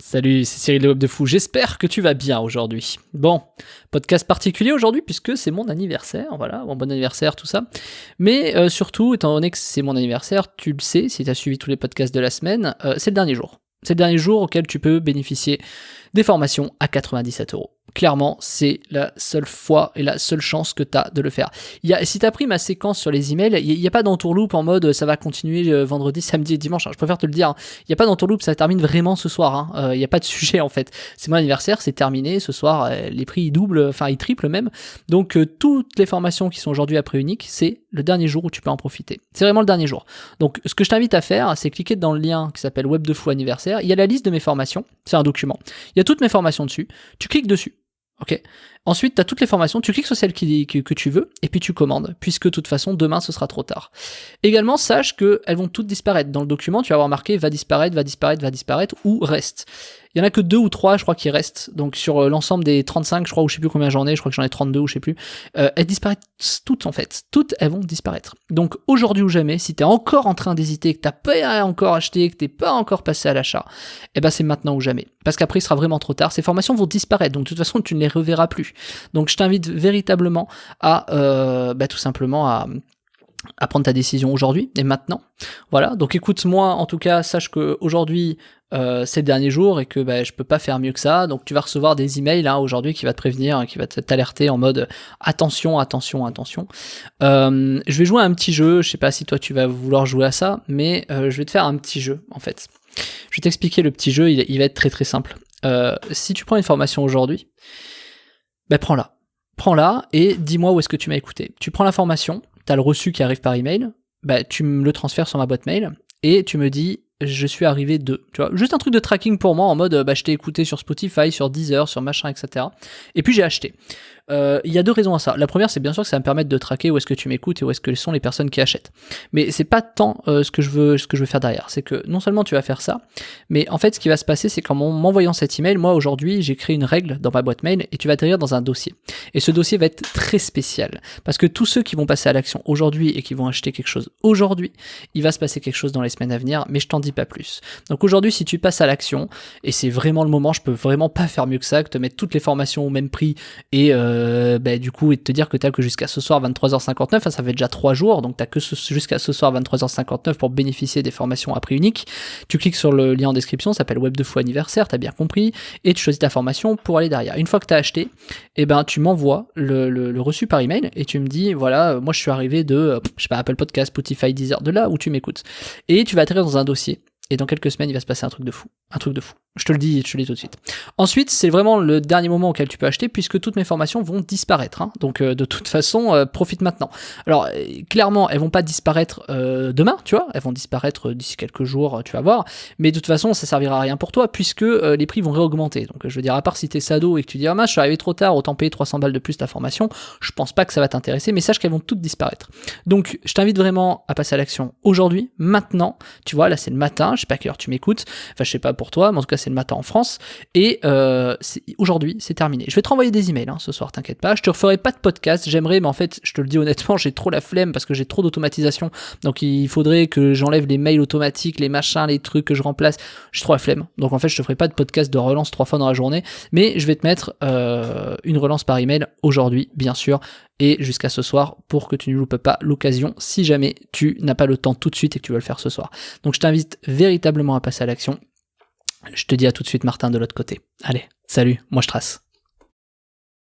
Salut, c'est Cyril le Web de Fou, j'espère que tu vas bien aujourd'hui. Bon, podcast particulier aujourd'hui puisque c'est mon anniversaire, voilà, bon anniversaire, tout ça. Mais surtout, étant donné que c'est mon anniversaire, tu le sais, si tu as suivi tous les podcasts de la semaine, c'est le dernier jour. C'est le dernier jour auquel tu peux bénéficier des formations à 97€. Clairement, c'est la seule fois et la seule chance que tu as de le faire. Si tu as pris ma séquence sur les emails, il n'y a pas d'entourloupe en mode ça va continuer vendredi, samedi et dimanche. Je préfère te le dire. Il n'y a pas d'entourloupe, ça termine vraiment ce soir. Il n'y a pas de sujet en fait. C'est mon anniversaire, c'est terminé. Ce soir, les prix ils doublent, enfin ils triplent même. Donc toutes les formations qui sont aujourd'hui à prix unique, c'est le dernier jour où tu peux en profiter. C'est vraiment le dernier jour. Donc ce que je t'invite à faire, c'est cliquer dans le lien qui s'appelle Web de Fou anniversaire. Il y a la liste de mes formations. C'est un document. Il y a toutes mes formations dessus. Tu cliques dessus. Ok. Ensuite, tu as toutes les formations, tu cliques sur celle que tu veux, et puis tu commandes, puisque de toute façon, demain, ce sera trop tard. Également, sache qu'elles vont toutes disparaître. Dans le document, tu vas avoir marqué va disparaître, ou reste. Il y en a que 2 ou 3, je crois, qui restent. Donc, sur l'ensemble des 35, je crois, ou je sais plus combien j'en ai, je crois que j'en ai 32, ou je sais plus. Elles disparaissent toutes, en fait. Toutes, elles vont disparaître. Donc, aujourd'hui ou jamais, si t'es encore en train d'hésiter, que t'as pas encore acheté, que t'es pas encore passé à l'achat, eh ben, c'est maintenant ou jamais. Parce qu'après, il sera vraiment trop tard. Ces formations vont disparaître. Donc, de toute façon, tu ne les reverras plus. Donc, je t'invite véritablement à, tout simplement à prendre ta décision aujourd'hui et maintenant. Voilà, donc écoute-moi, en tout cas, sache qu'aujourd'hui, c'est le dernier jour et que je peux pas faire mieux que ça. Donc tu vas recevoir des emails aujourd'hui qui va te prévenir, qui va t'alerter en mode attention. Je vais jouer à un petit jeu, je sais pas si toi tu vas vouloir jouer à ça, mais je vais te faire un petit jeu en fait. Je vais t'expliquer le petit jeu, il va être très très simple. Si tu prends une formation aujourd'hui, prends-la et dis-moi où est-ce que tu m'as écouté. Tu prends la formation, t'as le reçu qui arrive par email, tu me le transfères sur ma boîte mail et tu me dis je suis arrivé de, tu vois, juste un truc de tracking pour moi en mode je t'ai écouté sur Spotify, sur Deezer, sur machin, etc. Et puis j'ai acheté. Il y a 2 raisons à ça. La première, c'est bien sûr que ça va me permettre de traquer où est-ce que tu m'écoutes et où est-ce que sont les personnes qui achètent. Mais c'est pas tant ce que je veux faire derrière. C'est que non seulement tu vas faire ça, mais en fait, ce qui va se passer, c'est qu'en m'envoyant cet email, moi aujourd'hui, j'ai créé une règle dans ma boîte mail et tu vas atterrir dans un dossier. Et ce dossier va être très spécial parce que tous ceux qui vont passer à l'action aujourd'hui et qui vont acheter quelque chose aujourd'hui, il va se passer quelque chose dans les semaines à venir, mais je t'en dis pas plus. Donc aujourd'hui, si tu passes à l'action, et c'est vraiment le moment, je peux vraiment pas faire mieux que ça, que te mettre toutes les formations au même prix et du coup, et de te dire que t'as que jusqu'à ce soir 23h59, ça fait déjà 3 jours, donc t'as que jusqu'à ce soir 23h59 pour bénéficier des formations à prix unique. Tu cliques sur le lien en description, ça s'appelle Web de Fou anniversaire, t'as bien compris, et tu choisis ta formation pour aller derrière. Une fois que t'as acheté, tu m'envoies le reçu par email et tu me dis, voilà, moi je suis arrivé de, Apple Podcast, Spotify, Deezer, de là où tu m'écoutes. Et tu vas atterrir dans un dossier. Et dans quelques semaines, il va se passer un truc de fou. Je te le dis tout de suite. Ensuite, c'est vraiment le dernier moment auquel tu peux acheter puisque toutes mes formations vont disparaître. Donc, de toute façon, profite maintenant. Alors, clairement, elles vont pas disparaître demain, tu vois. Elles vont disparaître d'ici quelques jours, tu vas voir. Mais de toute façon, ça servira à rien pour toi puisque les prix vont réaugmenter. Donc, je veux dire, à part si t'es sado et que tu dis, je suis arrivé trop tard, autant payer 300 balles de plus ta formation, je pense pas que ça va t'intéresser, mais sache qu'elles vont toutes disparaître. Donc, je t'invite vraiment à passer à l'action aujourd'hui, maintenant. Tu vois, là, c'est le matin. Je sais pas à quelle heure tu m'écoutes, enfin je sais pas pour toi, mais en tout cas c'est le matin en France, et aujourd'hui c'est terminé. Je vais te renvoyer des emails ce soir, t'inquiète pas, je te referai pas de podcast, j'aimerais, mais en fait je te le dis honnêtement, j'ai trop la flemme parce que j'ai trop d'automatisation, donc il faudrait que j'enlève les mails automatiques, les machins, les trucs que je remplace, j'ai trop la flemme, donc en fait je te ferai pas de podcast de relance 3 fois dans la journée, mais je vais te mettre une relance par email aujourd'hui bien sûr, et jusqu'à ce soir pour que tu ne loupes pas l'occasion si jamais tu n'as pas le temps tout de suite et que tu veux le faire ce soir. Donc je t'invite véritablement à passer à l'action. Je te dis à tout de suite Martin de l'autre côté. Allez, salut, moi je trace.